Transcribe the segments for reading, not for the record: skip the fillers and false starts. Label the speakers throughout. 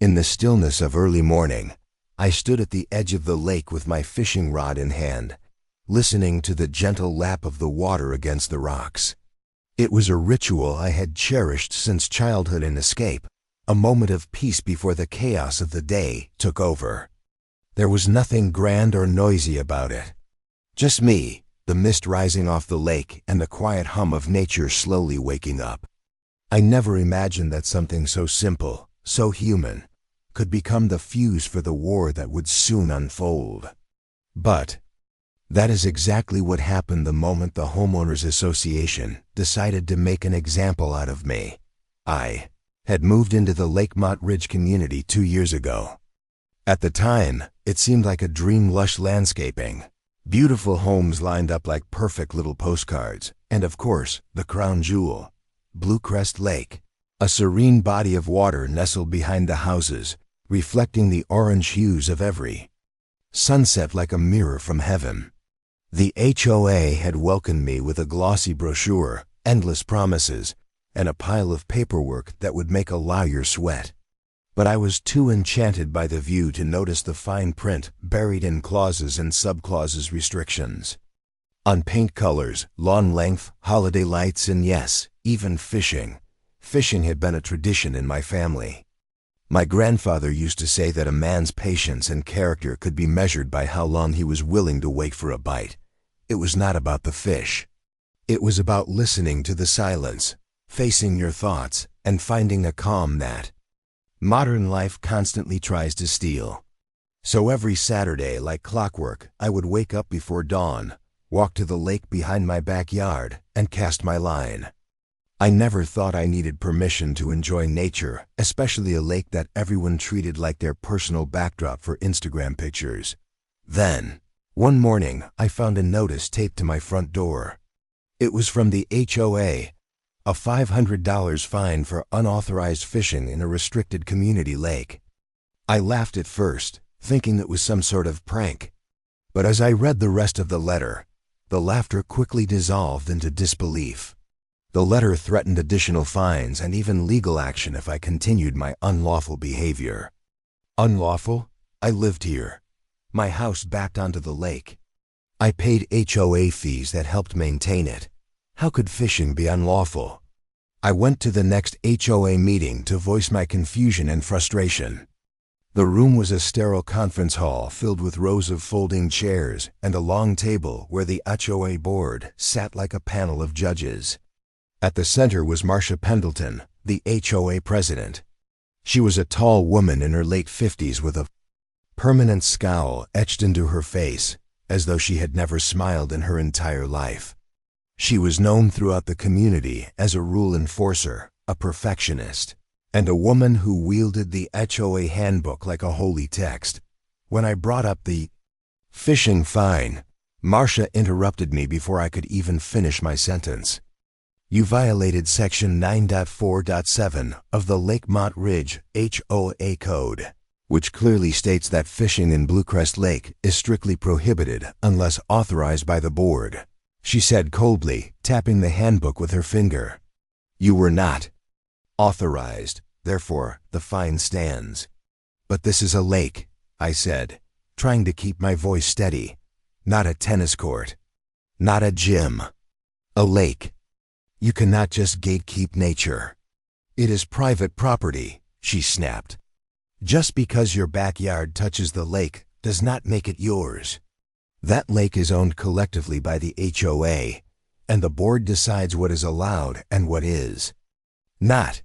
Speaker 1: In the stillness of early morning, I stood at the edge of the lake with my fishing rod in hand, listening to the gentle lap of the water against the rocks. It was a ritual I had cherished since childhood and escape, a moment of peace before the chaos of the day took over. There was nothing grand or noisy about it. Just me, the mist rising off the lake, and the quiet hum of nature slowly waking up. I never imagined that something so simple, so human, could become the fuse for the war that would soon unfold. But that is exactly what happened the moment the Homeowners Association decided to make an example out of me. I had moved into the Lakemont Ridge community 2 years ago. At the time, it seemed like a dream-lush landscaping. Beautiful homes lined up like perfect little postcards, and of course, the crown jewel, Bluecrest Lake, a serene body of water nestled behind the houses, reflecting the orange hues of every sunset like a mirror from heaven. The HOA had welcomed me with a glossy brochure, endless promises, and a pile of paperwork that would make a lawyer sweat. But I was too enchanted by the view to notice the fine print buried in clauses and subclauses restrictions. On paint colors, lawn length, holiday lights, and yes, even fishing. Fishing had been a tradition in my family. My grandfather used to say that a man's patience and character could be measured by how long he was willing to wait for a bite. It was not about the fish. It was about listening to the silence, facing your thoughts, and finding a calm that modern life constantly tries to steal. So every Saturday, like clockwork, I would wake up before dawn, walk to the lake behind my backyard, and cast my line. I never thought I needed permission to enjoy nature, especially a lake that everyone treated like their personal backdrop for Instagram pictures. Then, one morning, I found a notice taped to my front door. It was from the HOA, a $500 fine for unauthorized fishing in a restricted community lake. I laughed at first, thinking it was some sort of prank. But as I read the rest of the letter, the laughter quickly dissolved into disbelief. The letter threatened additional fines and even legal action if I continued my unlawful behavior. Unlawful? I lived here. My house backed onto the lake. I paid HOA fees that helped maintain it. How could fishing be unlawful? I went to the next HOA meeting to voice my confusion and frustration. The room was a sterile conference hall filled with rows of folding chairs and a long table where the HOA board sat like a panel of judges. At the center was Marcia Pendleton, the HOA president. She was a tall woman in her late 50s with a permanent scowl etched into her face, as though she had never smiled in her entire life. She was known throughout the community as a rule enforcer, a perfectionist, and a woman who wielded the HOA handbook like a holy text. When I brought up the fishing fine, Marcia interrupted me before I could even finish my sentence. You violated Section 9.4.7 of the Lakemont Ridge HOA Code, which clearly states that fishing in Bluecrest Lake is strictly prohibited unless authorized by the board, she said coldly, tapping the handbook with her finger. You were not authorized, therefore the fine stands. But this is a lake, I said, trying to keep my voice steady. Not a tennis court. Not a gym. A lake. You cannot just gatekeep nature. It is private property, she snapped. Just because your backyard touches the lake does not make it yours. That lake is owned collectively by the HOA, and the board decides what is allowed and what is not.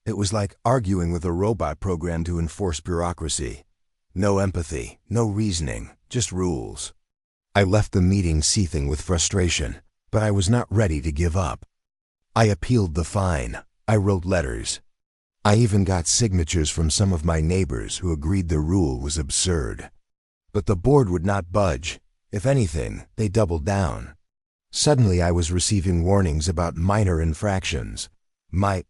Speaker 1: It was like arguing with a robot programmed to enforce bureaucracy. No empathy, no reasoning, just rules. I left the meeting seething with frustration, but I was not ready to give up. I appealed the fine. I wrote letters. I even got signatures from some of my neighbors who agreed the rule was absurd. But the board would not budge. If anything, they doubled down. Suddenly I was receiving warnings about minor infractions. My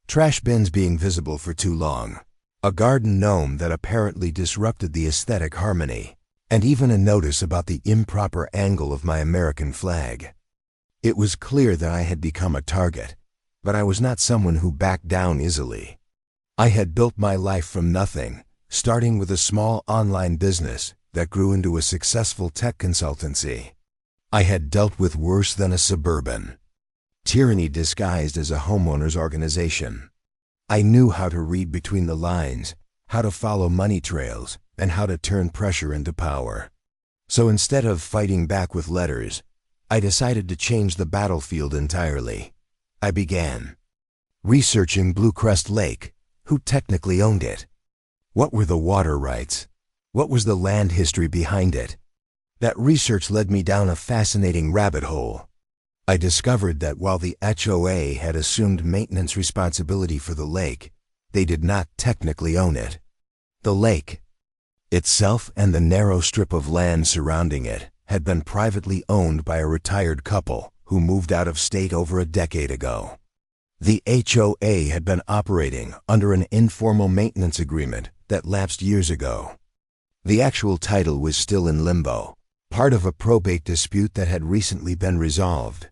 Speaker 1: trash bins being visible for too long, a garden gnome that apparently disrupted the aesthetic harmony, and even a notice about the improper angle of my American flag. It was clear that I had become a target, but I was not someone who backed down easily. I had built my life from nothing, starting with a small online business that grew into a successful tech consultancy. I had dealt with worse than a suburban tyranny disguised as a homeowners organization. I knew how to read between the lines, how to follow money trails, and how to turn pressure into power. So instead of fighting back with letters, I decided to change the battlefield entirely. I began researching Bluecrest Lake, who technically owned it. What were the water rights? What was the land history behind it? That research led me down a fascinating rabbit hole. I discovered that while the HOA had assumed maintenance responsibility for the lake, they did not technically own it. The lake itself and the narrow strip of land surrounding it had been privately owned by a retired couple who moved out of state over a decade ago. The HOA had been operating under an informal maintenance agreement that lapsed years ago. The actual title was still in limbo, part of a probate dispute that had recently been resolved.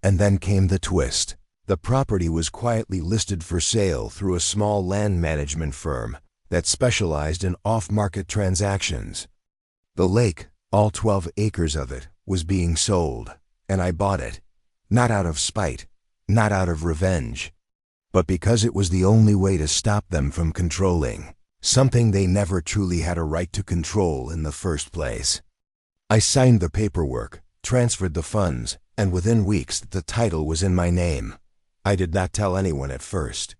Speaker 1: And then came the twist. The property was quietly listed for sale through a small land management firm that specialized in off-market transactions. The lake, all 12 acres of it, was being sold, and I bought it, not out of spite, not out of revenge, but because it was the only way to stop them from controlling something they never truly had a right to control in the first place. I signed the paperwork, transferred the funds, and within weeks the title was in my name. I did not tell anyone at first.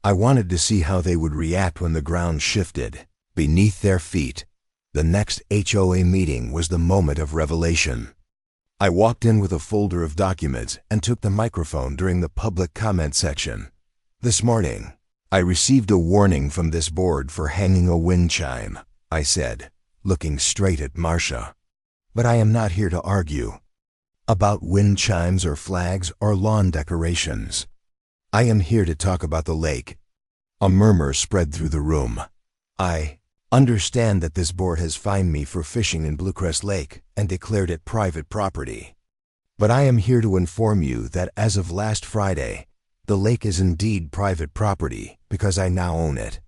Speaker 1: I wanted to see how they would react when the ground shifted beneath their feet. The next HOA meeting was the moment of revelation. I walked in with a folder of documents and took the microphone during the public comment section. This morning, I received a warning from this board for hanging a wind chime, I said, looking straight at Marcia. But I am not here to argue about wind chimes or flags or lawn decorations. I am here to talk about the lake. A murmur spread through the room. I understand that this board has fined me for fishing in Bluecrest Lake and declared it private property. But I am here to inform you that as of last Friday, the lake is indeed private property because I now own it.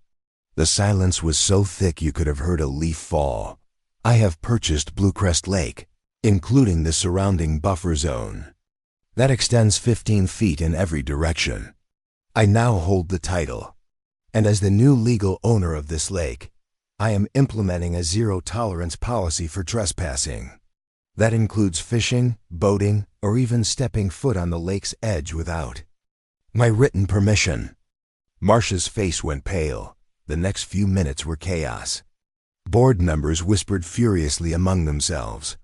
Speaker 1: The silence was so thick you could have heard a leaf fall. I have purchased Bluecrest Lake, including the surrounding buffer zone. That extends 15 feet in every direction. I now hold the title, and as the new legal owner of this lake, I am implementing a zero-tolerance policy for trespassing. That includes fishing, boating, or even stepping foot on the lake's edge without my written permission. Marcia's face went pale. The next few minutes were chaos. Board members whispered furiously among themselves.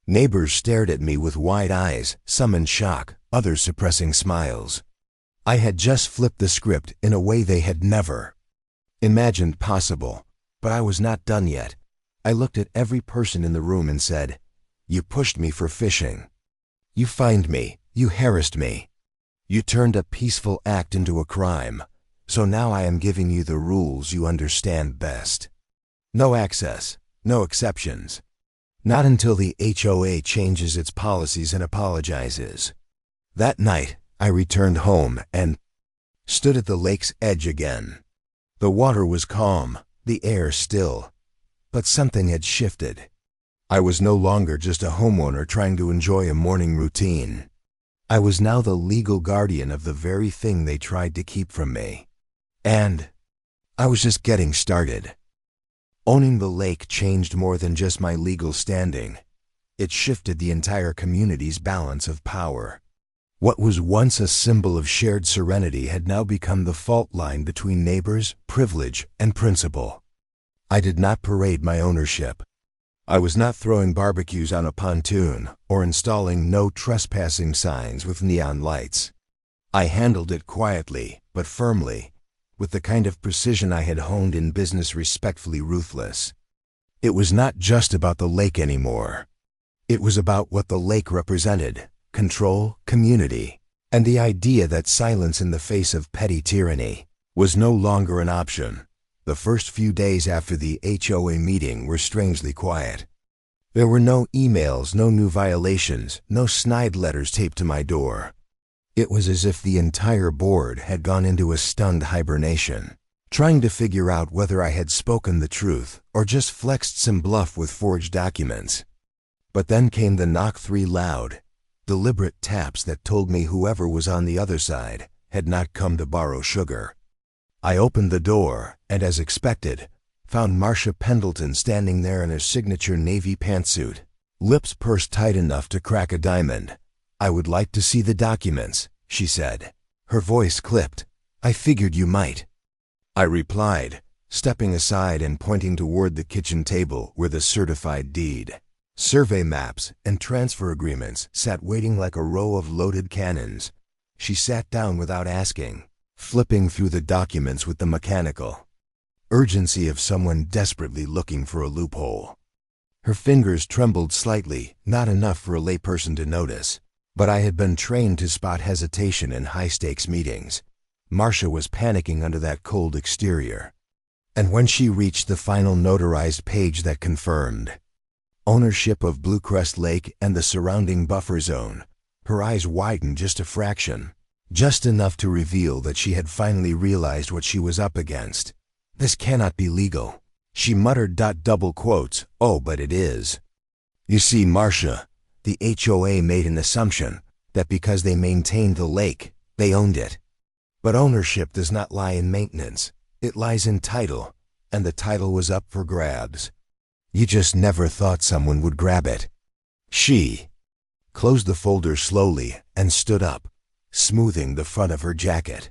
Speaker 1: Neighbors stared at me with wide eyes, some in shock, others suppressing smiles. I had just flipped the script in a way they had never imagined possible, but I was not done yet. I looked at every person in the room and said, "You pushed me for fishing. You fined me. You harassed me. You turned a peaceful act into a crime. So now I am giving you the rules you understand best. No access, no exceptions. Not until the HOA changes its policies and apologizes." That night, I returned home and stood at the lake's edge again. The water was calm, the air still, but something had shifted. I was no longer just a homeowner trying to enjoy a morning routine. I was now the legal guardian of the very thing they tried to keep from me. And I was just getting started. Owning the lake changed more than just my legal standing. It shifted the entire community's balance of power. What was once a symbol of shared serenity had now become the fault line between neighbors, privilege, and principle. I did not parade my ownership. I was not throwing barbecues on a pontoon or installing no trespassing signs with neon lights. I handled it quietly, but firmly, with the kind of precision I had honed in business respectfully ruthless. It was not just about the lake anymore. It was about what the lake represented: control, community, and the idea that silence in the face of petty tyranny was no longer an option. The first few days after the HOA meeting were strangely quiet. There were no emails, no new violations, no snide letters taped to my door. It was as if the entire board had gone into a stunned hibernation. trying to figure out whether I had spoken the truth or just flexed some bluff with forged documents. But then came the knock, 3 loud, deliberate taps that told me whoever was on the other side had not come to borrow sugar. I opened the door and, as expected, found Marcia Pendleton standing there in her signature navy pantsuit, lips pursed tight enough to crack a diamond. "I would like to see the documents," she said. Her voice clipped. "I figured you might," I replied, stepping aside and pointing toward the kitchen table where the certified deed, survey maps, and transfer agreements sat waiting like a row of loaded cannons. She sat down without asking, flipping through the documents with the mechanical urgency of someone desperately looking for a loophole. Her fingers trembled slightly, not enough for a layperson to notice, but I had been trained to spot hesitation in high-stakes meetings. Marcia was panicking under that cold exterior. And when she reached the final notarized page that confirmed ownership of Bluecrest Lake and the surrounding buffer zone, her eyes widened just a fraction, just enough to reveal that she had finally realized what she was up against. "This cannot be legal," she muttered. Double quotes, "Oh, but it is. You see, Marcia, the HOA made an assumption that because they maintained the lake, they owned it. But ownership does not lie in maintenance. It lies in title, and the title was up for grabs. You just never thought someone would grab it." She closed the folder slowly and stood up, smoothing the front of her jacket.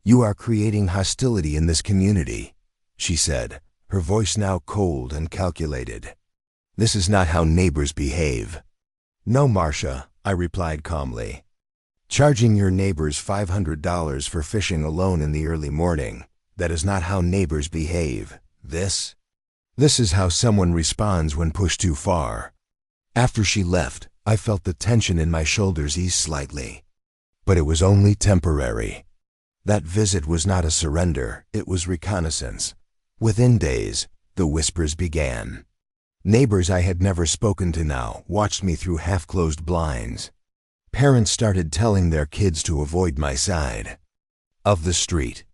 Speaker 1: "You are creating hostility in this community," she said, her voice now cold and calculated. "This is not how neighbors behave." "No, Marcia," I replied calmly. "Charging your neighbors $500 for fishing alone in the early morning, that is not how neighbors behave. This is how someone responds when pushed too far." After she left, I felt the tension in my shoulders ease slightly. But it was only temporary. That visit was not a surrender, it was reconnaissance. Within days, the whispers began. Neighbors I had never spoken to now watched me through half-closed blinds. Parents started telling their kids to avoid my side of the street.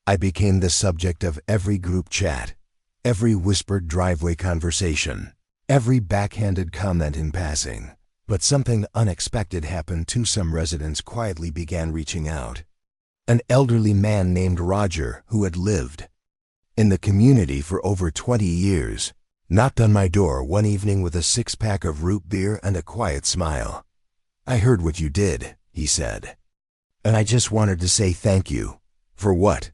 Speaker 1: I became the subject of every group chat, every whispered driveway conversation, every backhanded comment in passing. But something unexpected happened too. Some residents quietly began reaching out. An elderly man named Roger, who had lived in the community for over 20 years, knocked on my door one evening with a 6-pack of root beer and a quiet smile. "I heard what you did," he said, "and I just wanted to say thank you." "For what?"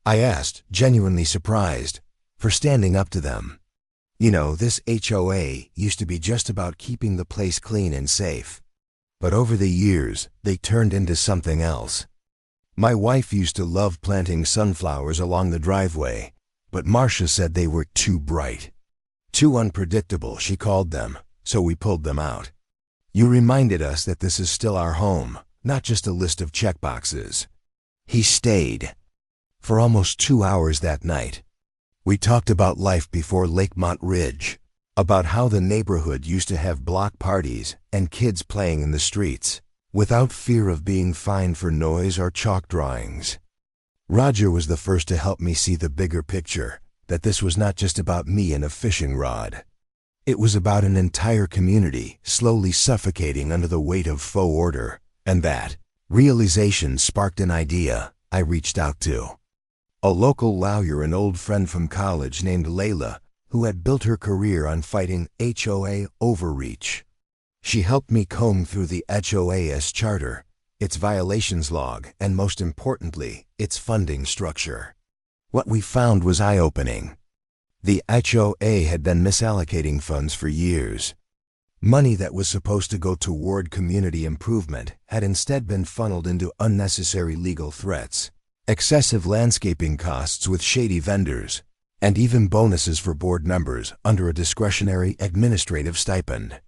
Speaker 1: I asked, genuinely surprised. "For standing up to them. You know, this HOA used to be just about keeping the place clean and safe. But over the years, they turned into something else. My wife used to love planting sunflowers along the driveway, but Marcia said they were too bright. Too unpredictable, she called them, so we pulled them out. You reminded us that this is still our home, not just a list of checkboxes." He stayed for almost 2 hours that night. We talked about life before Lakemont Ridge, about how the neighborhood used to have block parties and kids playing in the streets, without fear of being fined for noise or chalk drawings. Roger was the first to help me see the bigger picture, that this was not just about me and a fishing rod. It was about an entire community slowly suffocating under the weight of faux order, and that realization sparked an idea I reached out to a local lawyer, an old friend from college named Layla, who had built her career on fighting HOA overreach. She helped me comb through the HOA's charter, its violations log, and most importantly, its funding structure. What we found was eye-opening. The HOA had been misallocating funds for years. Money that was supposed to go toward community improvement had instead been funneled into unnecessary legal threats, excessive landscaping costs with shady vendors, and even bonuses for board members under a discretionary administrative stipend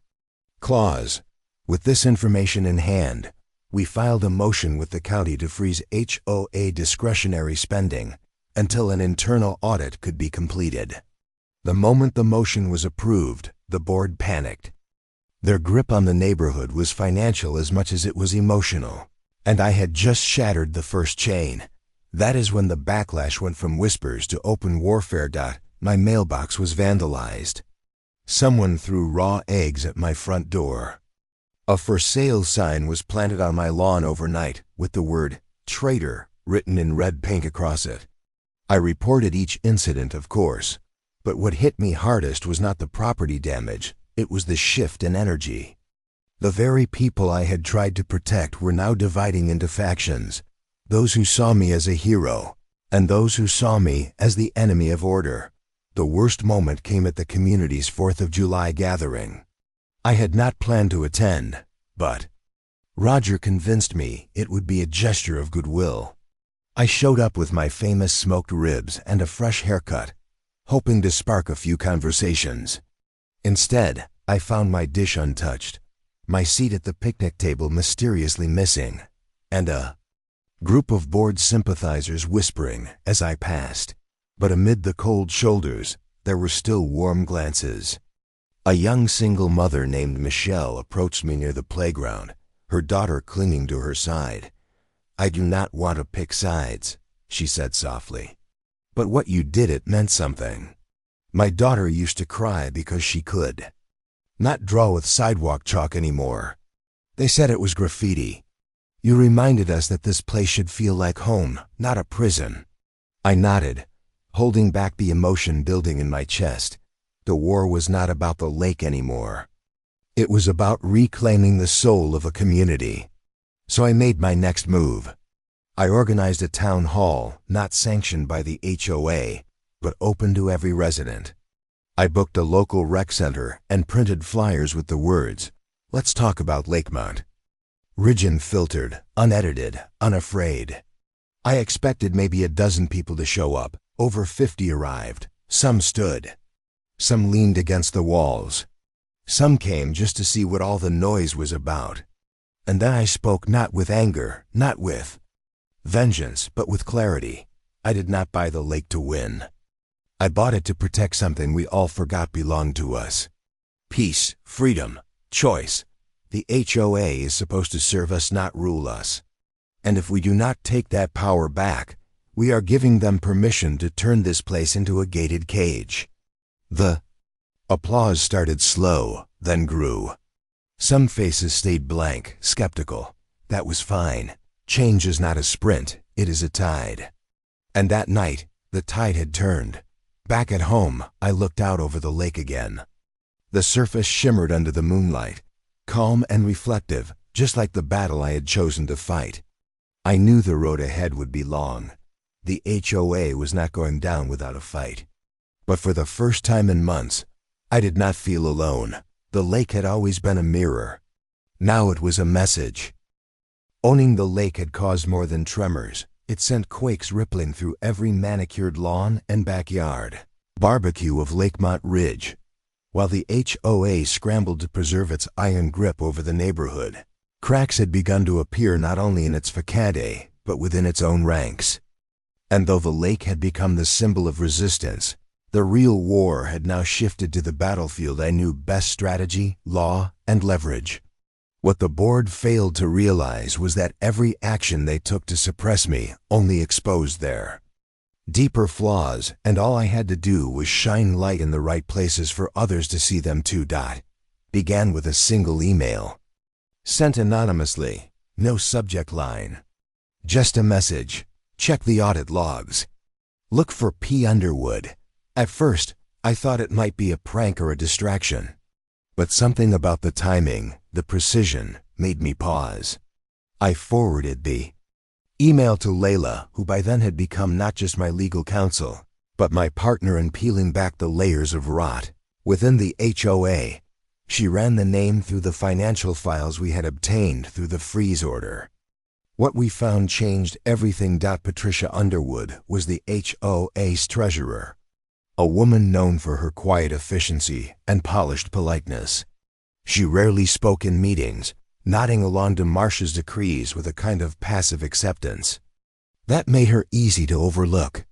Speaker 1: clause. With this information in hand, we filed a motion with the county to freeze HOA discretionary spending until an internal audit could be completed. The moment the motion was approved, the board panicked. Their grip on the neighborhood was financial as much as it was emotional, and I had just shattered the first chain. That is when the backlash went from whispers to open warfare. My mailbox was vandalized. Someone threw raw eggs at my front door. A for sale sign was planted on my lawn overnight with the word traitor written in red paint across it. I reported each incident, of course, but what hit me hardest was not the property damage, it was the shift in energy. The very people I had tried to protect were now dividing into factions, those who saw me as a hero, and those who saw me as the enemy of order. The worst moment came at the community's 4th of July gathering. I had not planned to attend, but Roger convinced me it would be a gesture of goodwill. I showed up with my famous smoked ribs and a fresh haircut, hoping to spark a few conversations. Instead, I found my dish untouched, my seat at the picnic table mysteriously missing, and a group of bored sympathizers whispering as I passed. But amid the cold shoulders, there were still warm glances. A young single mother named Michelle approached me near the playground, her daughter clinging to her side. "I do not want to pick sides," she said softly. "But what you did, it meant something. My daughter used to cry because she could not draw with sidewalk chalk anymore. They said it was graffiti. You reminded us that this place should feel like home, not a prison." I nodded, holding back the emotion building in my chest. The war was not about the lake anymore. It was about reclaiming the soul of a community. So I made my next move. I organized a town hall, not sanctioned by the HOA, but open to every resident. I booked a local rec center and printed flyers with the words, "Let's talk about Lakemont." Rigid filtered, unedited, unafraid. I expected maybe a dozen people to show up. Over 50 arrived. Some stood. Some leaned against the walls. Some came just to see what all the noise was about. And then I spoke not with anger, not with vengeance, but with clarity. I did not buy the lake to win. I bought it to protect something we all forgot belonged to us. Peace, freedom, choice. The HOA is supposed to serve us, not rule us. And if we do not take that power back, we are giving them permission to turn this place into a gated cage. The applause started slow, then grew. Some faces stayed blank, skeptical. That was fine. Change is not a sprint, it is a tide. And that night, the tide had turned. Back at home, I looked out over the lake again. The surface shimmered under the moonlight, calm and reflective, just like the battle I had chosen to fight. I knew the road ahead would be long. The HOA was not going down without a fight. But for the first time in months, I did not feel alone. The lake had always been a mirror. Now it was a message. Owning the lake had caused more than tremors. It sent quakes rippling through every manicured lawn and backyard. Barbecue of Lakemont Ridge, while the HOA scrambled to preserve its iron grip over the neighborhood. Cracks had begun to appear not only in its facade, but within its own ranks. And though the lake had become the symbol of resistance, the real war had now shifted to the battlefield I knew best: strategy, law, and leverage. What the board failed to realize was that every action they took to suppress me only exposed their deeper flaws, and all I had to do was shine light in the right places for others to see them too. Began with a single email. Sent anonymously, no subject line. Just a message. Check the audit logs. Look for P. Underwood. At first, I thought it might be a prank or a distraction. But something about the timing, the precision, made me pause. I forwarded the email to Layla, who by then had become not just my legal counsel, but my partner in peeling back the layers of rot within the HOA. She ran the name through the financial files we had obtained through the freeze order. What we found changed everything. Patricia Underwood was the HOA's treasurer, a woman known for her quiet efficiency and polished politeness. She rarely spoke in meetings, nodding along to Marcia's decrees with a kind of passive acceptance. That made her easy to overlook.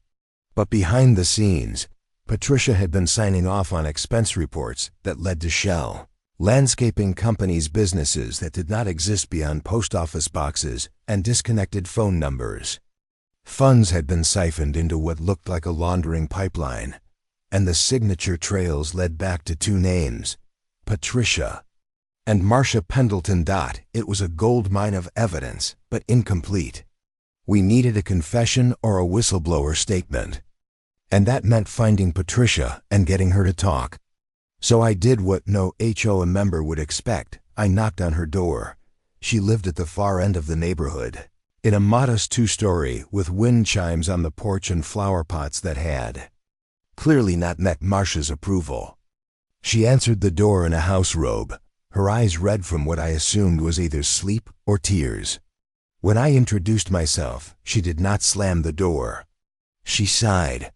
Speaker 1: But behind the scenes, Patricia had been signing off on expense reports that led to Shell Landscaping Company's businesses that did not exist beyond post office boxes and disconnected phone numbers. Funds had been siphoned into what looked like a laundering pipeline, and the signature trails led back to two names, Patricia and Marcia Pendleton. It was a gold mine of evidence, but incomplete. We needed a confession or a whistleblower statement, and that meant finding Patricia and getting her to talk. So I did what no HOA member would expect. I knocked on her door. She lived at the far end of the neighborhood, in a modest two-story with wind chimes on the porch and flower pots that had clearly not met Marcia's approval. She answered the door in a house robe, her eyes red from what I assumed was either sleep or tears. When I introduced myself, she did not slam the door. She sighed.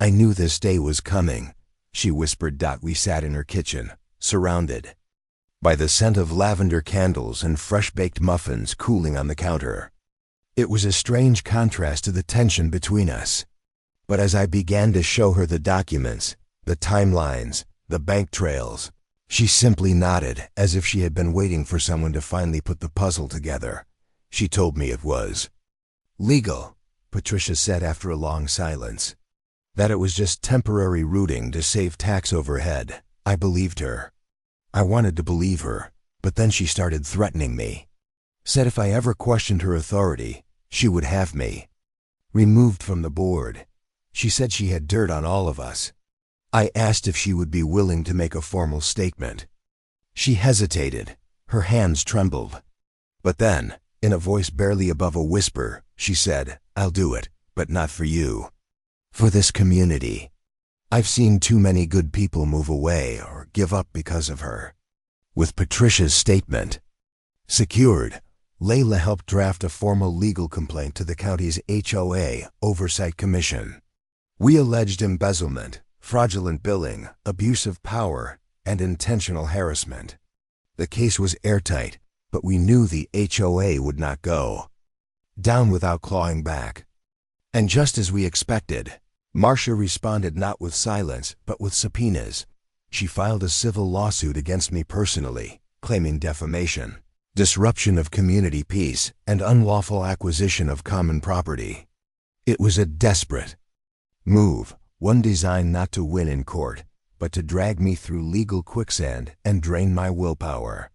Speaker 1: "I knew this day was coming," she whispered. We sat in her kitchen, surrounded by the scent of lavender candles and fresh-baked muffins cooling on the counter. It was a strange contrast to the tension between us. But as I began to show her the documents, the timelines, the bank trails, she simply nodded as if she had been waiting for someone to finally put the puzzle together. She told me it was legal, Patricia said after a long silence. That it was just temporary rooting to save tax overhead. I believed her. I wanted to believe her, but then she started threatening me. Said if I ever questioned her authority, she would have me removed from the board. She said she had dirt on all of us. I asked if she would be willing to make a formal statement. She hesitated. Her hands trembled. But then, in a voice barely above a whisper, she said, "I'll do it, but not for you. For this community. I've seen too many good people move away or give up because of her." With Patricia's statement secured, Layla helped draft a formal legal complaint to the county's HOA Oversight Commission. We alleged embezzlement, fraudulent billing, abuse of power, and intentional harassment. The case was airtight, but we knew the HOA would not go down without clawing back. And just as we expected, Marcia responded not with silence, but with subpoenas. She filed a civil lawsuit against me personally, claiming defamation, disruption of community peace, and unlawful acquisition of common property. It was a desperate move, one designed not to win in court, but to drag me through legal quicksand and drain my willpower.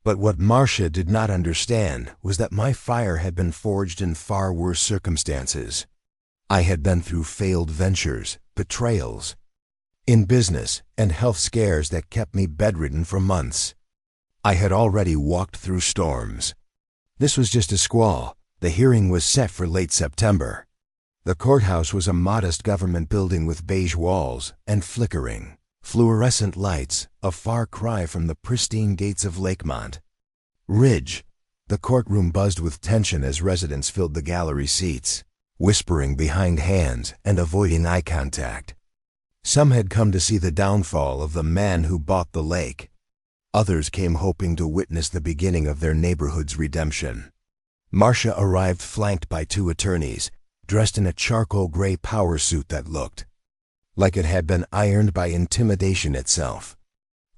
Speaker 1: But what Marcia did not understand was that my fire had been forged in far worse circumstances. I had been through failed ventures, betrayals in business, and health scares that kept me bedridden for months. I had already walked through storms. This was just a squall. The hearing was set for late September. The courthouse was a modest government building with beige walls and flickering fluorescent lights, a far cry from the pristine gates of Lakemont Ridge. The courtroom buzzed with tension as residents filled the gallery seats, whispering behind hands and avoiding eye contact. Some had come to see the downfall of the man who bought the lake. Others came hoping to witness the beginning of their neighborhood's redemption. Marcia arrived flanked by two attorneys, dressed in a charcoal gray power suit that looked like it had been ironed by intimidation itself.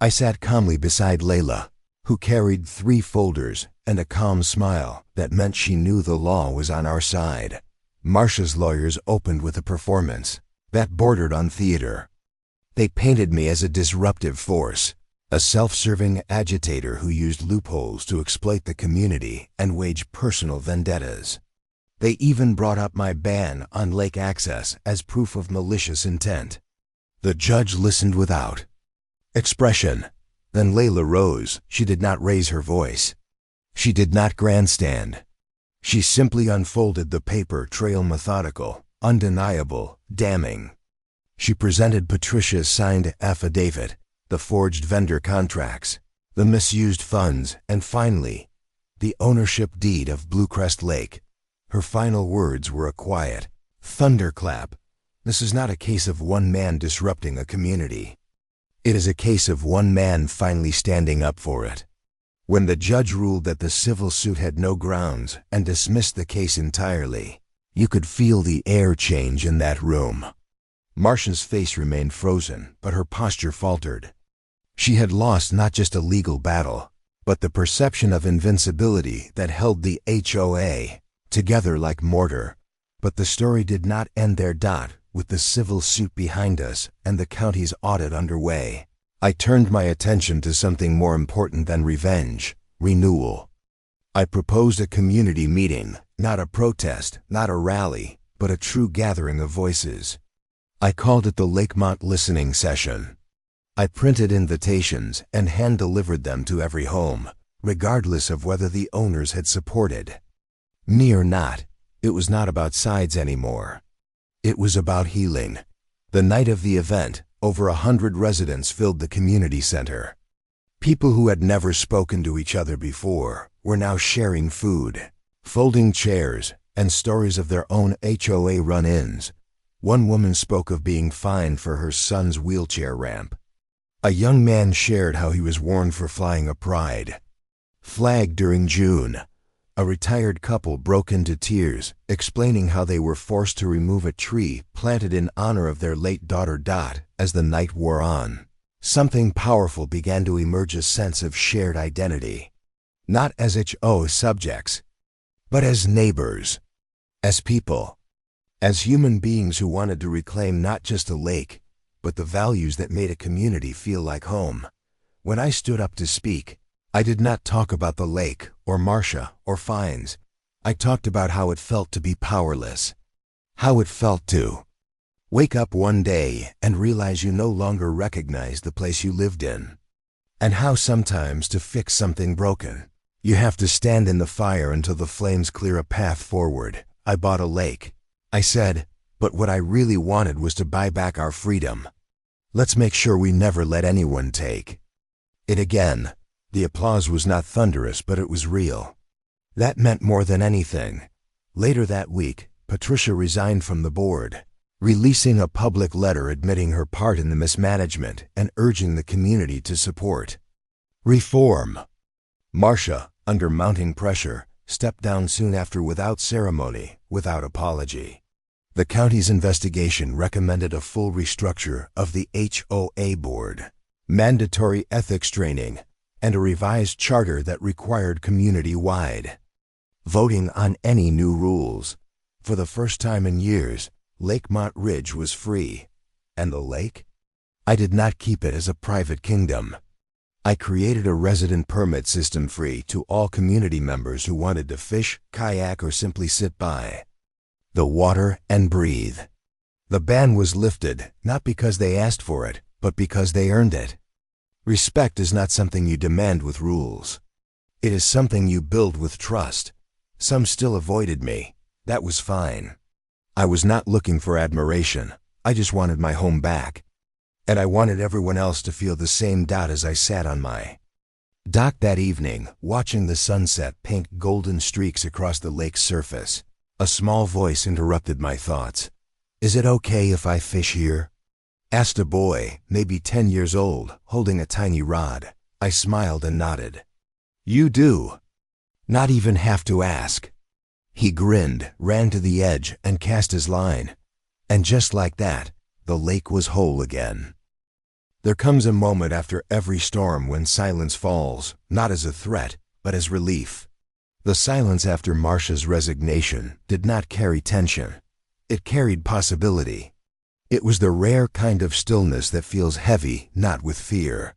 Speaker 1: I sat calmly beside Layla, who carried 3 folders and a calm smile that meant she knew the law was on our side. Marcia's lawyers opened with a performance that bordered on theater. They painted me as a disruptive force, a self-serving agitator who used loopholes to exploit the community and wage personal vendettas. They even brought up my ban on lake access as proof of malicious intent. The judge listened without expression. Then Layla rose. She did not raise her voice. She did not grandstand. She simply unfolded the paper trail, methodical, undeniable, damning. She presented Patricia's signed affidavit, the forged vendor contracts, the misused funds, and finally, the ownership deed of Bluecrest Lake. Her final words were a quiet thunderclap. This is not a case of one man disrupting a community. It is a case of one man finally standing up for it. When the judge ruled that the civil suit had no grounds and dismissed the case entirely, you could feel the air change in that room. Marcia's face remained frozen, but her posture faltered. She had lost not just a legal battle, but the perception of invincibility that held the HOA together like mortar. But the story did not end there. With the civil suit behind us and the county's audit underway, I turned my attention to something more important than revenge: renewal. I proposed a community meeting, not a protest, not a rally, but a true gathering of voices. I called it the Lakemont Listening Session. I printed invitations and hand-delivered them to every home, regardless of whether the owners had supported me or not. It was not about sides anymore. It was about healing. The night of the event, over 100 residents filled the community center. People who had never spoken to each other before were now sharing food, folding chairs, and stories of their own HOA run-ins. One woman spoke of being fined for her son's wheelchair ramp. A young man shared how he was warned for flying a pride flag during June. A retired couple broke into tears, explaining how they were forced to remove a tree planted in honor of their late daughter. As the night wore on, something powerful began to emerge: a sense of shared identity. Not as HOA subjects, but as neighbors, as people, as human beings who wanted to reclaim not just a lake, but the values that made a community feel like home. When I stood up to speak, I did not talk about the lake, or Marcia, or fines. I talked about how it felt to be powerless. How it felt to wake up one day and realize you no longer recognize the place you lived in. And how sometimes to fix something broken, you have to stand in the fire until the flames clear a path forward. I bought a lake, I said, but what I really wanted was to buy back our freedom. Let's make sure we never let anyone take it again. The applause was not thunderous, but it was real. That meant more than anything. Later that week, Patricia resigned from the board, releasing a public letter admitting her part in the mismanagement and urging the community to support reform. Marcia, under mounting pressure, stepped down soon after without ceremony, without apology. The county's investigation recommended a full restructure of the HOA board, mandatory ethics training, and a revised charter that required community-wide voting on any new rules. For the first time in years, Lakemont Ridge was free. And the lake? I did not keep it as a private kingdom. I created a resident permit system free to all community members who wanted to fish, kayak, or simply sit by the water and breathe. The ban was lifted, not because they asked for it, but because they earned it. Respect is not something you demand with rules. It is something you build with trust. Some still avoided me. That was fine. I was not looking for admiration. I just wanted my home back. And I wanted everyone else to feel the same. As I sat on my dock that evening, watching the sunset paint golden streaks across the lake's surface, a small voice interrupted my thoughts. "Is it okay if I fish here?" asked a boy, maybe 10 years old, holding a tiny rod. I smiled and nodded. "You do not even have to ask." He grinned, ran to the edge, and cast his line. And just like that, the lake was whole again. There comes a moment after every storm when silence falls, not as a threat, but as relief. The silence after Marcia's resignation did not carry tension. It carried possibility. It was the rare kind of stillness that feels heavy, not with fear,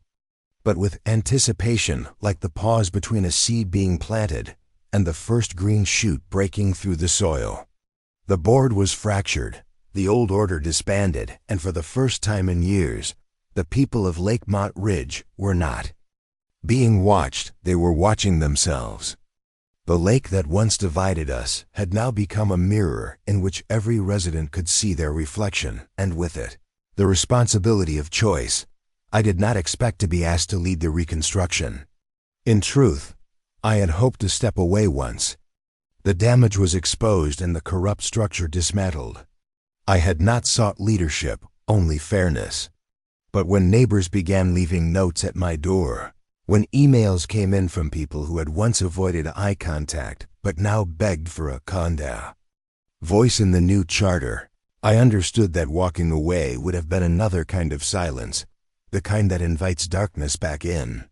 Speaker 1: but with anticipation, like the pause between a seed being planted and the first green shoot breaking through the soil. The board was fractured, the old order disbanded, and for the first time in years, the people of Lakemont Ridge were not being watched, they were watching themselves. The lake that once divided us had now become a mirror in which every resident could see their reflection, and with it, the responsibility of choice. I did not expect to be asked to lead the reconstruction. In truth, I had hoped to step away once. The damage was exposed and the corrupt structure dismantled. I had not sought leadership, only fairness. But when neighbors began leaving notes at my door, when emails came in from people who had once avoided eye contact but now begged for a conda voice in the new charter, I understood that walking away would have been another kind of silence, the kind that invites darkness back in.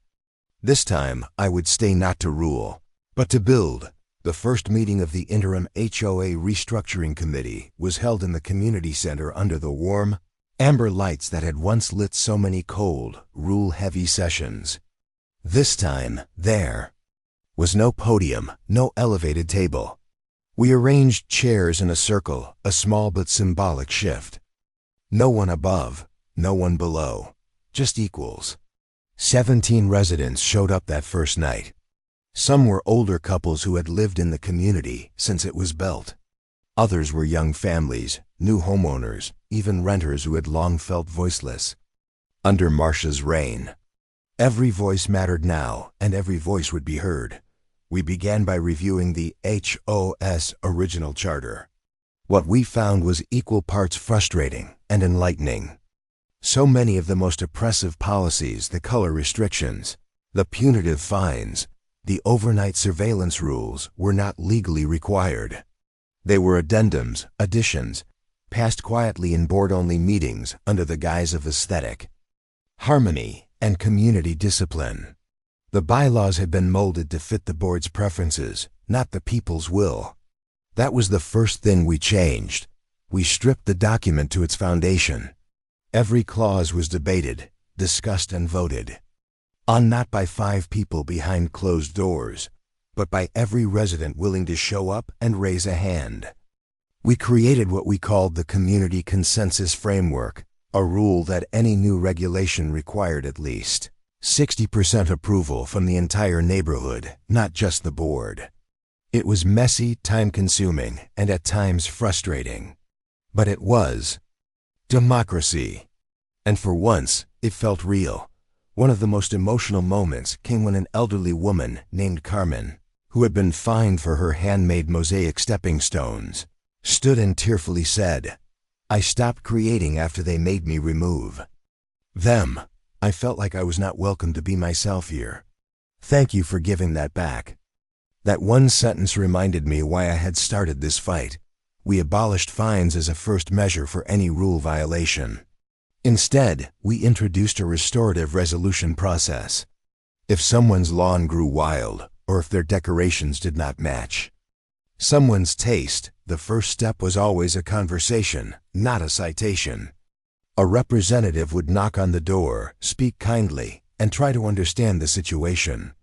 Speaker 1: This time, I would stay not to rule, but to build. The first meeting of the interim HOA restructuring committee was held in the community center under the warm, amber lights that had once lit so many cold, rule-heavy sessions. This time, there was no podium, no elevated table. We arranged chairs in a circle, a small but symbolic shift. No one above, no one below, just equals. 17 residents showed up that first night. Some were older couples who had lived in the community since it was built. Others were young families, new homeowners, even renters who had long felt voiceless. Under Marcia's reign, every voice mattered now, and every voice would be heard. We began by reviewing the HOA's original charter. What we found was equal parts frustrating and enlightening. So many of the most oppressive policies, the color restrictions, the punitive fines, the overnight surveillance rules, were not legally required. They were addendums, additions, passed quietly in board-only meetings under the guise of aesthetic, harmony, and community discipline. The bylaws had been molded to fit the board's preferences, not the people's will. That was the first thing we changed. We stripped the document to its foundation. Every clause was debated, discussed, and voted on, not by 5 people behind closed doors, but by every resident willing to show up and raise a hand. We created what we called the Community Consensus Framework, a rule that any new regulation required at least 60% approval from the entire neighborhood, not just the board. It was messy, time-consuming, and at times frustrating. But it was democracy. And for once, it felt real. One of the most emotional moments came when an elderly woman named Carmen, who had been fined for her handmade mosaic stepping stones, stood and tearfully said, "I stopped creating after they made me remove them. I felt like I was not welcome to be myself here. Thank you for giving that back." That one sentence reminded me why I had started this fight. We abolished fines as a first measure for any rule violation. Instead, we introduced a restorative resolution process. If someone's lawn grew wild, or if their decorations did not match someone's taste, the first step was always a conversation, not a citation. A representative would knock on the door, speak kindly, and try to understand the situation.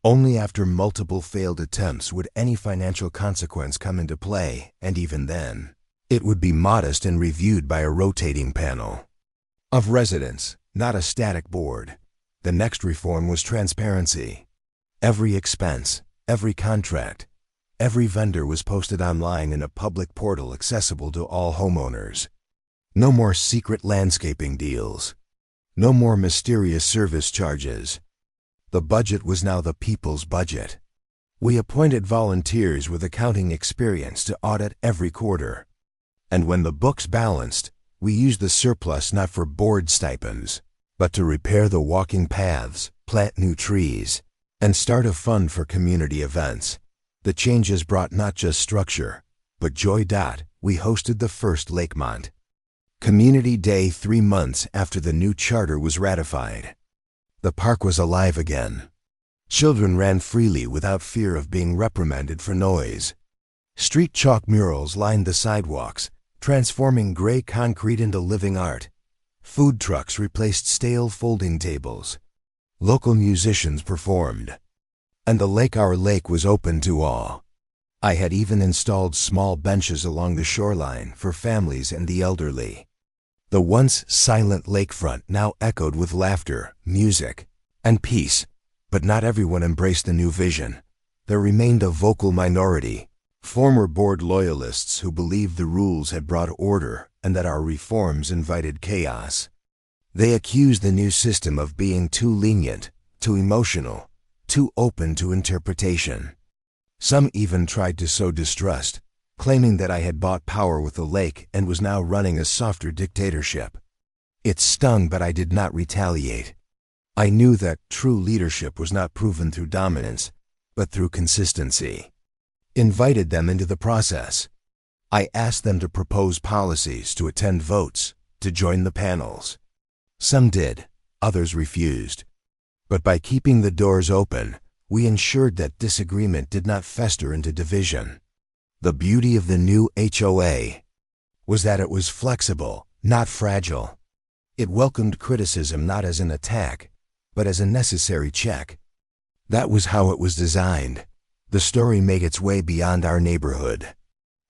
Speaker 1: Only after multiple failed attempts would any financial consequence come into play, and even then, it would be modest and reviewed by a rotating panel of residents, not a static board. The next reform was transparency. Every expense, every contract, every vendor was posted online in a public portal accessible to all homeowners. No more secret landscaping deals. No more mysterious service charges. The budget was now the people's budget. We appointed volunteers with accounting experience to audit every quarter. And when the books balanced, we used the surplus not for board stipends, but to repair the walking paths, plant new trees, and start a fund for community events. The changes brought not just structure, but joy. We hosted the first Lakemont Community Day 3 months after the new charter was ratified. The park was alive again. Children ran freely without fear of being reprimanded for noise. Street chalk murals lined the sidewalks, transforming gray concrete into living art. Food trucks replaced stale folding tables. Local musicians performed. And our lake was open to all. I had even installed small benches along the shoreline for families and the elderly. The once silent lakefront now echoed with laughter, music, and peace, but not everyone embraced the new vision. There remained a vocal minority, former board loyalists who believed the rules had brought order and that our reforms invited chaos. They accused the new system of being too lenient, too emotional, too open to interpretation. Some even tried to sow distrust, claiming that I had bought power with the lake and was now running a softer dictatorship. It stung, but I did not retaliate. I knew that true leadership was not proven through dominance, but through consistency. Invited them into the process. I asked them to propose policies, to attend votes, to join the panels. Some did, others refused. But by keeping the doors open, We ensured that disagreement did not fester into division. The beauty of the new HOA was that it was flexible, not fragile. It welcomed criticism not as an attack, but as a necessary check. That was how it was designed. The story made its way beyond our neighborhood.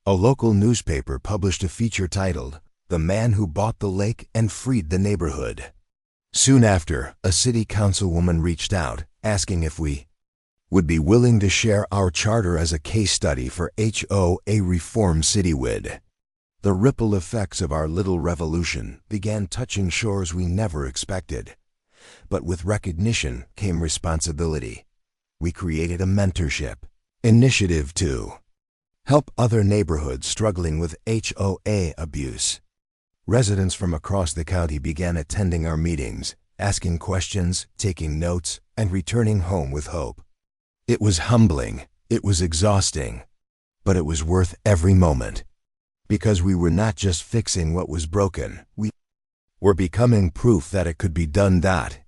Speaker 1: A local newspaper published a feature titled, "The Man Who Bought the Lake and Freed the Neighborhood." Soon after, a city councilwoman reached out, asking if we would be willing to share our charter as a case study for HOA reform citywide. The ripple effects of our little revolution began touching shores we never expected. But with recognition came responsibility. We created a mentorship initiative to help other neighborhoods struggling with HOA abuse. Residents from across the county began attending our meetings, asking questions, taking notes, and returning home with hope. It was humbling, it was exhausting, but it was worth every moment. Because we were not just fixing what was broken, we were becoming proof that it could be done.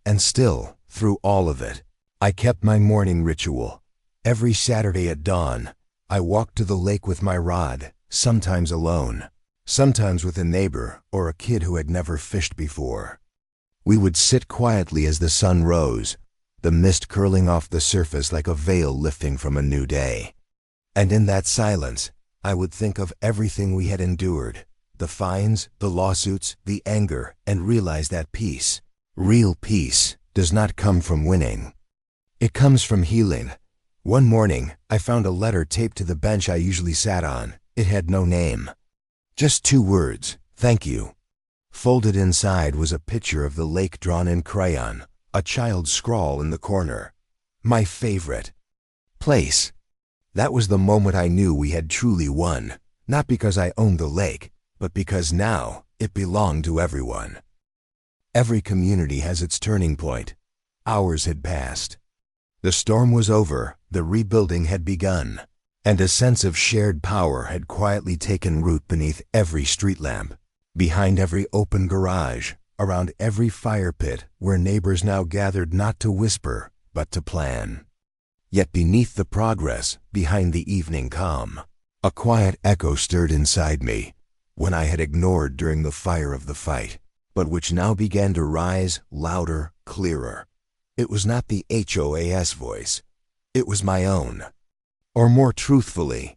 Speaker 1: And still, through all of it, I kept my morning ritual. Every Saturday at dawn, I walked to the lake with my rod, sometimes alone, sometimes with a neighbor or a kid who had never fished before. We would sit quietly as the sun rose, the mist curling off the surface like a veil lifting from a new day. And in that silence, I would think of everything we had endured, the fines, the lawsuits, the anger, and realize that peace, real peace, does not come from winning. It comes from healing. One morning, I found a letter taped to the bench I usually sat on. It had no name. Just 2 words, "Thank you." Folded inside was a picture of the lake drawn in crayon, a child's scrawl in the corner. My favorite place. That was the moment I knew we had truly won, not because I owned the lake, but because now it belonged to everyone. Every community has its turning point. Ours had passed. The storm was over, the rebuilding had begun, and a sense of shared power had quietly taken root beneath every street lamp, behind every open garage, around every fire pit where neighbors now gathered not to whisper, but to plan. Yet beneath the progress, behind the evening calm, a quiet echo stirred inside me, one I had ignored during the fire of the fight, but which now began to rise louder, clearer. It was not the HOA's voice. It was my own. Or more truthfully,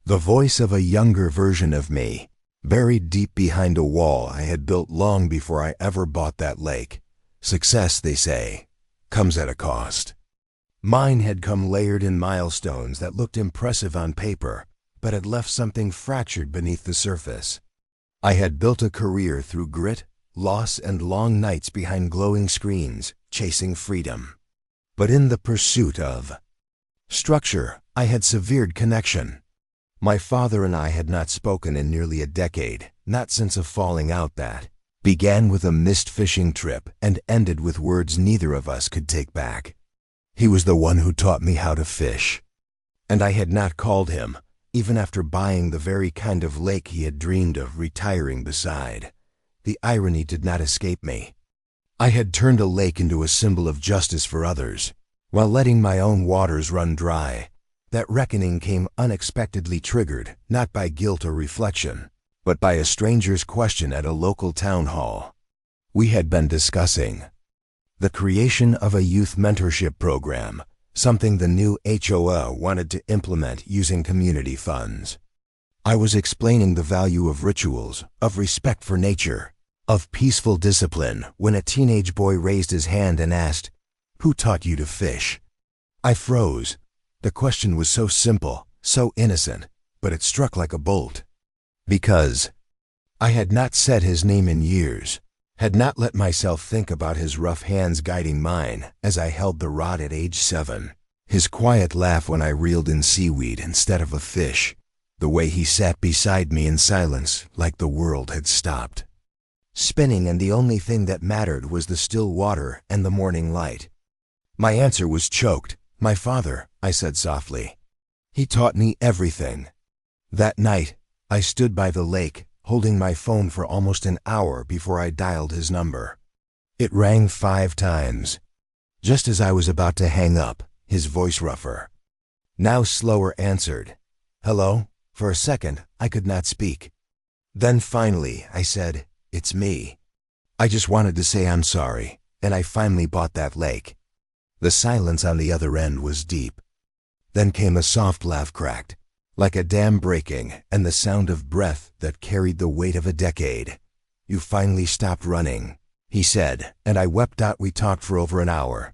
Speaker 1: the voice of a younger version of me, buried deep behind a wall I had built long before I ever bought that lake. Success, they say, comes at a cost. Mine had come layered in milestones that looked impressive on paper, but had left something fractured beneath the surface. I had built a career through grit, loss, and long nights behind glowing screens, chasing freedom. But in the pursuit of structure, I had severed connection. My father and I had not spoken in nearly a decade, not since a falling out that began with a missed fishing trip and ended with words neither of us could take back. He was the one who taught me how to fish. And I had not called him, even after buying the very kind of lake he had dreamed of retiring beside. The irony did not escape me. I had turned a lake into a symbol of justice for others, while letting my own waters run dry. That reckoning came unexpectedly, triggered not by guilt or reflection, but by a stranger's question at a local town hall. We had been discussing the creation of a youth mentorship program, something the new HOA wanted to implement using community funds. I was explaining the value of rituals, of respect for nature, of peaceful discipline when a teenage boy raised his hand and asked, "Who taught you to fish?" I froze. The question was so simple, so innocent, but it struck like a bolt. Because I had not said his name in years, had not let myself think about his rough hands guiding mine as I held the rod at age 7, his quiet laugh when I reeled in seaweed instead of a fish, the way he sat beside me in silence like the world had stopped spinning and the only thing that mattered was the still water and the morning light. My answer was choked. "My father," I said softly. "He taught me everything." That night, I stood by the lake, holding my phone for almost an hour before I dialed his number. It rang 5 times. Just as I was about to hang up, his voice rougher. Now slower answered, "Hello?" For a second, I could not speak. Then finally, I said, "It's me. I just wanted to say I'm sorry, and I finally bought that lake." The silence on the other end was deep. Then came a soft laugh cracked, like a dam breaking, and the sound of breath that carried the weight of a decade. "You finally stopped running," he said, and I wept out. We talked for over an hour.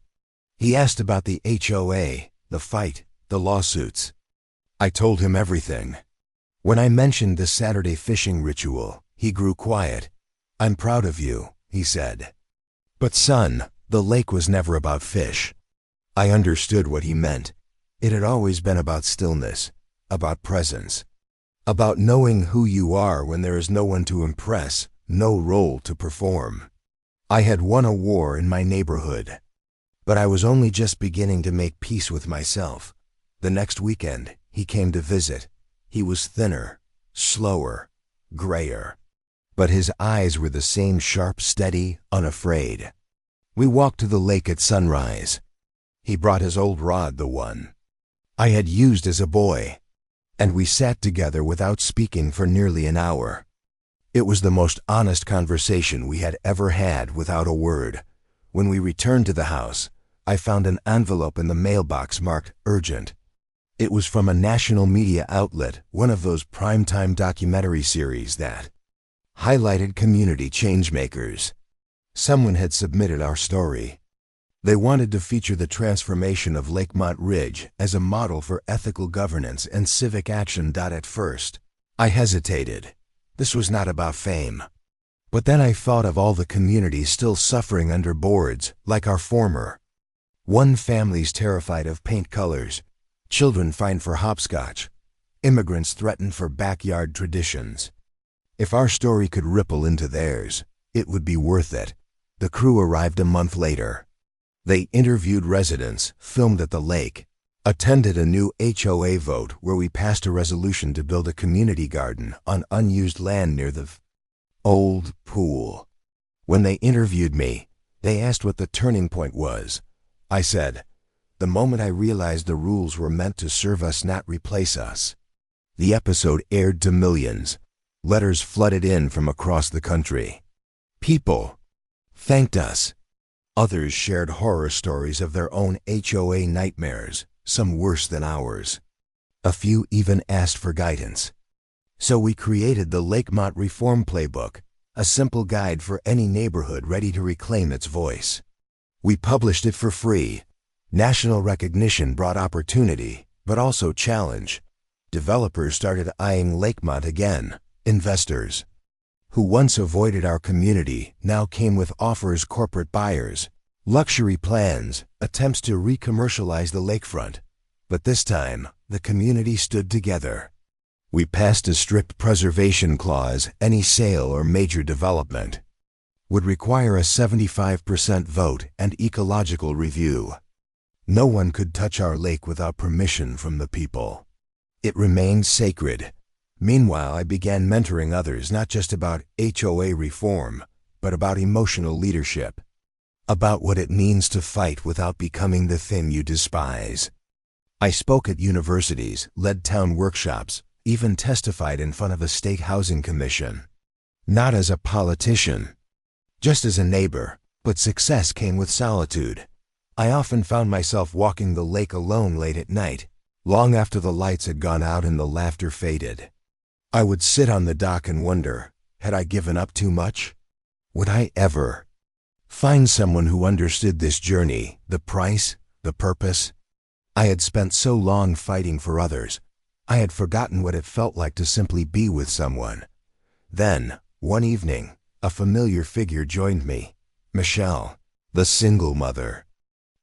Speaker 1: He asked about the HOA, the fight, the lawsuits. I told him everything. When I mentioned the Saturday fishing ritual, he grew quiet. "I'm proud of you," he said. "But son, the lake was never about fish." I understood what he meant. It had always been about stillness, about presence, about knowing who you are when there is no one to impress, no role to perform. I had won a war in my neighborhood, but I was only just beginning to make peace with myself. The next weekend, he came to visit. He was thinner, slower, grayer, but his eyes were the same sharp, steady, unafraid. We walked to the lake at sunrise. He brought his old rod, the one I had used as a boy, and we sat together without speaking for nearly an hour. It was the most honest conversation we had ever had without a word. When we returned to the house, I found an envelope in the mailbox marked urgent. It was from a national media outlet, one of those primetime documentary series that highlighted community changemakers. Someone had submitted our story. They wanted to feature the transformation of Lakemont Ridge as a model for ethical governance and civic action. At first, I hesitated. This was not about fame. But then I thought of all the communities still suffering under boards, like our former one. Families terrified of paint colors, children fined for hopscotch, immigrants threatened for backyard traditions. If our story could ripple into theirs, it would be worth it. The crew arrived a month later. They interviewed residents, filmed at the lake, attended a new HOA vote where we passed a resolution to build a community garden on unused land near the old pool. When they interviewed me, they asked what the turning point was. I said, "The moment I realized the rules were meant to serve us, not replace us." The episode aired to millions. Letters flooded in from across the country. People thanked us. Others shared horror stories of their own HOA nightmares, some worse than ours. A few even asked for guidance. So we created the Lakemont Reform Playbook, a simple guide for any neighborhood ready to reclaim its voice. We published it for free. National recognition brought opportunity, but also challenge. Developers started eyeing Lakemont again. Investors who once avoided our community now came with offers. Corporate buyers, luxury plans, attempts to re-commercialize the lakefront. But this time, the community stood together. We passed a strict preservation clause. Any sale or major development would require a 75% vote and ecological review. No one could touch our lake without permission from the people. It remained sacred. Meanwhile, I began mentoring others, not just about HOA reform, but about emotional leadership, about what it means to fight without becoming the thing you despise. I spoke at universities, led town workshops, even testified in front of a state housing commission. Not as a politician, just as a neighbor, but success came with solitude. I often found myself walking the lake alone late at night, long after the lights had gone out and the laughter faded. I would sit on the dock and wonder, had I given up too much? Would I ever find someone who understood this journey, the price, the purpose? I had spent so long fighting for others, I had forgotten what it felt like to simply be with someone. Then, one evening, a familiar figure joined me, Michelle, the single mother,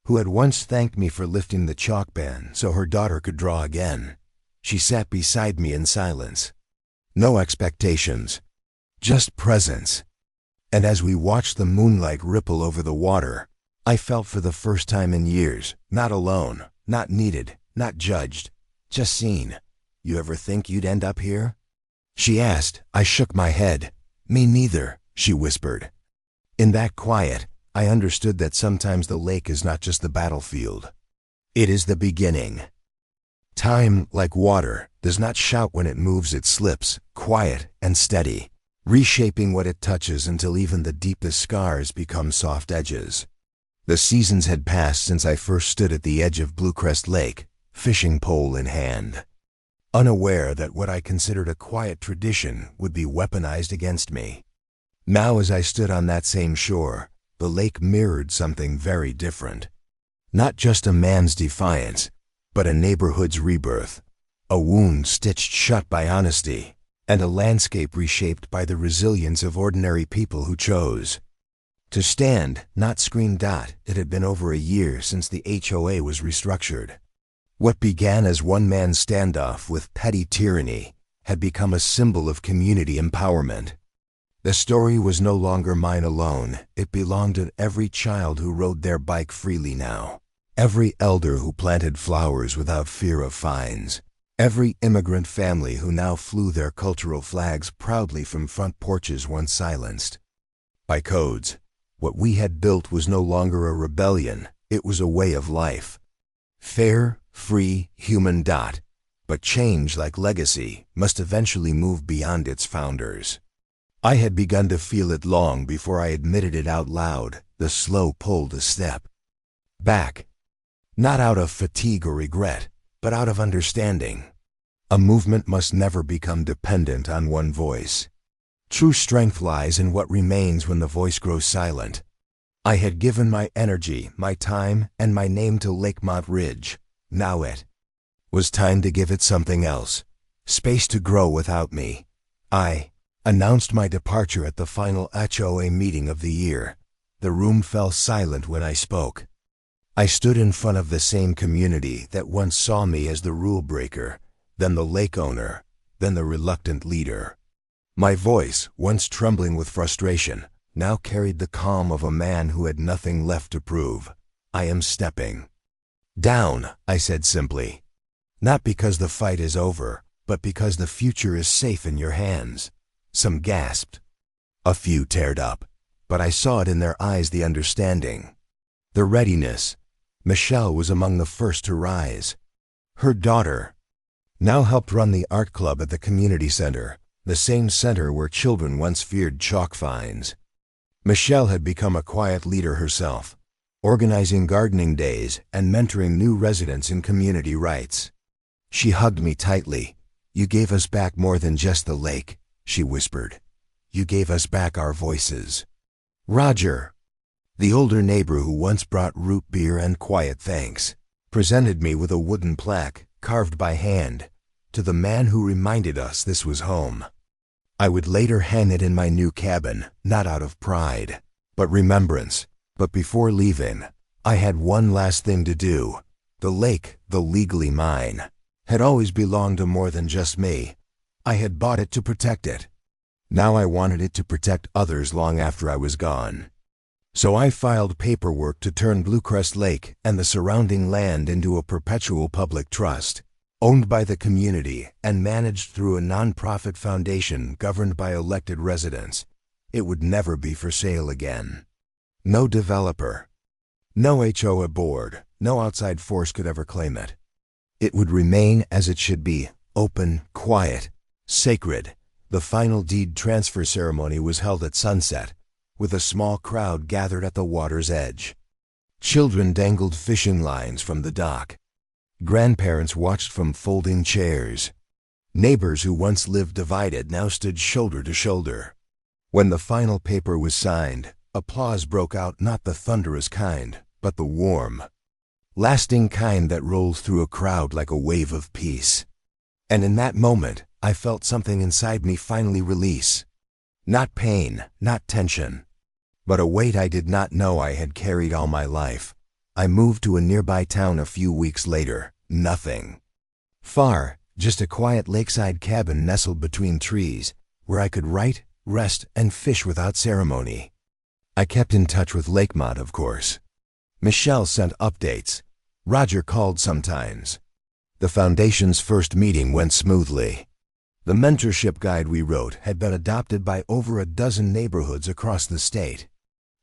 Speaker 1: who had once thanked me for lifting the chalk ban so her daughter could draw again. She sat beside me in silence. No expectations, just presence. And as we watched the moonlight ripple over the water, I felt for the first time in years, not alone, not needed, not judged, just seen. "You ever think you'd end up here?" she asked. I shook my head. "Me neither," she whispered. In that quiet, I understood that sometimes the lake is not just the battlefield. It is the beginning. Time, like water, does not shout when it moves, it slips, quiet and steady, reshaping what it touches until even the deepest scars become soft edges. The seasons had passed since I first stood at the edge of Bluecrest Lake, fishing pole in hand, unaware that what I considered a quiet tradition would be weaponized against me. Now, as I stood on that same shore, the lake mirrored something very different. Not just a man's defiance, but a neighborhood's rebirth, a wound stitched shut by honesty, and a landscape reshaped by the resilience of ordinary people who chose to stand, not scream. It had been over a year since the HOA was restructured. What began as one man's standoff with petty tyranny had become a symbol of community empowerment. The story was no longer mine alone. It belonged to every child who rode their bike freely now, every elder who planted flowers without fear of fines, every immigrant family who now flew their cultural flags proudly from front porches once silenced by codes. What we had built was no longer a rebellion, it was a way of life. Fair, free, human. But change, like legacy, must eventually move beyond its founders. I had begun to feel it long before I admitted it out loud, the slow pull to step back. Not out of fatigue or regret, but out of understanding. A movement must never become dependent on one voice. True strength lies in what remains when the voice grows silent. I had given my energy, my time, and my name to Lakemont Ridge. Now it was time to give it something else. Space to grow without me. I announced my departure at the final HOA meeting of the year. The room fell silent when I spoke. I stood in front of the same community that once saw me as the rule breaker, then the lake owner, then the reluctant leader. My voice, once trembling with frustration, now carried the calm of a man who had nothing left to prove. I am stepping down, I said simply. Not because the fight is over, but because the future is safe in your hands. Some gasped. A few teared up, but I saw it in their eyes, the understanding, the readiness. Michelle was among the first to rise. Her daughter now helped run the art club at the community center, the same center where children once feared chalk fines. Michelle had become a quiet leader herself, organizing gardening days and mentoring new residents in community rights. She hugged me tightly. "You gave us back more than just the lake," she whispered. "You gave us back our voices." Roger, the older neighbor who once brought root beer and quiet thanks, presented me with a wooden plaque, carved by hand, to the man who reminded us this was home. I would later hang it in my new cabin, not out of pride, but remembrance. But before leaving, I had one last thing to do. The lake, though legally mine, had always belonged to more than just me. I had bought it to protect it. Now I wanted it to protect others long after I was gone. So I filed paperwork to turn Bluecrest Lake and the surrounding land into a perpetual public trust, owned by the community and managed through a nonprofit foundation governed by elected residents. It would never be for sale again. No developer, no HOA board, no outside force could ever claim it. It would remain as it should be, open, quiet, sacred. The final deed transfer ceremony was held at sunset, with a small crowd gathered at the water's edge. Children dangled fishing lines from the dock. Grandparents watched from folding chairs. Neighbors who once lived divided now stood shoulder to shoulder. When the final paper was signed, applause broke out, not the thunderous kind, but the warm, lasting kind that rolls through a crowd like a wave of peace. And in that moment, I felt something inside me finally release. Not pain, not tension, but a weight I did not know I had carried all my life. I moved to a nearby town a few weeks later. Nothing far, just a quiet lakeside cabin nestled between trees, where I could write, rest, and fish without ceremony. I kept in touch with Lakemont, of course. Michelle sent updates. Roger called sometimes. The foundation's first meeting went smoothly. The mentorship guide we wrote had been adopted by over a dozen neighborhoods across the state.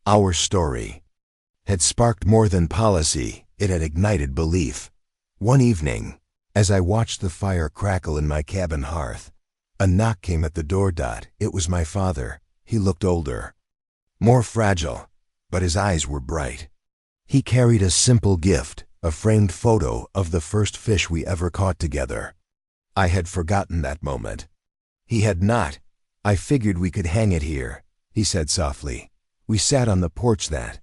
Speaker 1: Our story had sparked more than policy, It had ignited belief. One evening, as I watched the fire crackle in my cabin hearth, a knock came at the door. It was my father. He looked older, more fragile, but his eyes were bright. He carried a simple gift, a framed photo of the first fish we ever caught together. I had forgotten that moment. He had not. I figured we could hang it here, he said softly. We sat on the porch that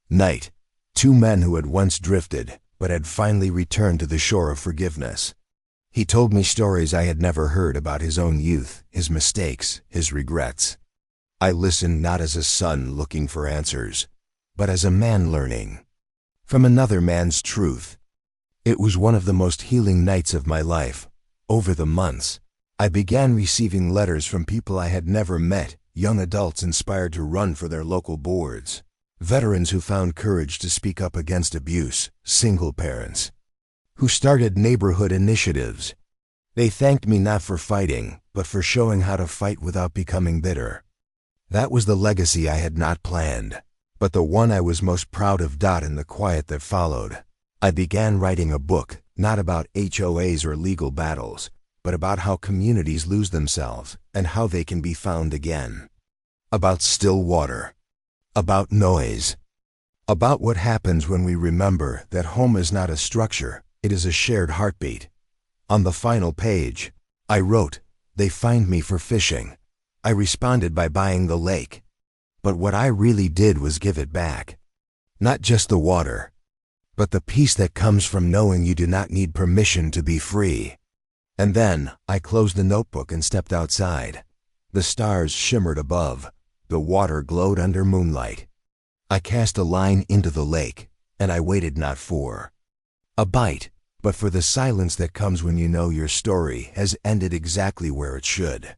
Speaker 1: night, two men who had once drifted, but had finally returned to the shore of forgiveness. He told me stories I had never heard about his own youth, his mistakes, his regrets. I listened not as a son looking for answers, but as a man learning from another man's truth. It was one of the most healing nights of my life. Over the months, I began receiving letters from people I had never met, young adults inspired to run for their local boards, veterans who found courage to speak up against abuse, single parents who started neighborhood initiatives. They thanked me not for fighting, but for showing how to fight without becoming bitter. That was the legacy I had not planned, but the one I was most proud of. In the quiet that followed, I began writing a book, not about HOAs or legal battles, but about how communities lose themselves and how they can be found again. About still water. About noise. About what happens when we remember that home is not a structure, it is a shared heartbeat. On the final page, I wrote, "They find me for fishing." I responded by buying the lake. But what I really did was give it back. Not just the water, but the peace that comes from knowing you do not need permission to be free. And then I closed the notebook and stepped outside. The stars shimmered above. The water glowed under moonlight. I cast a line into the lake, and I waited not for a bite, but for the silence that comes when you know your story has ended exactly where it should.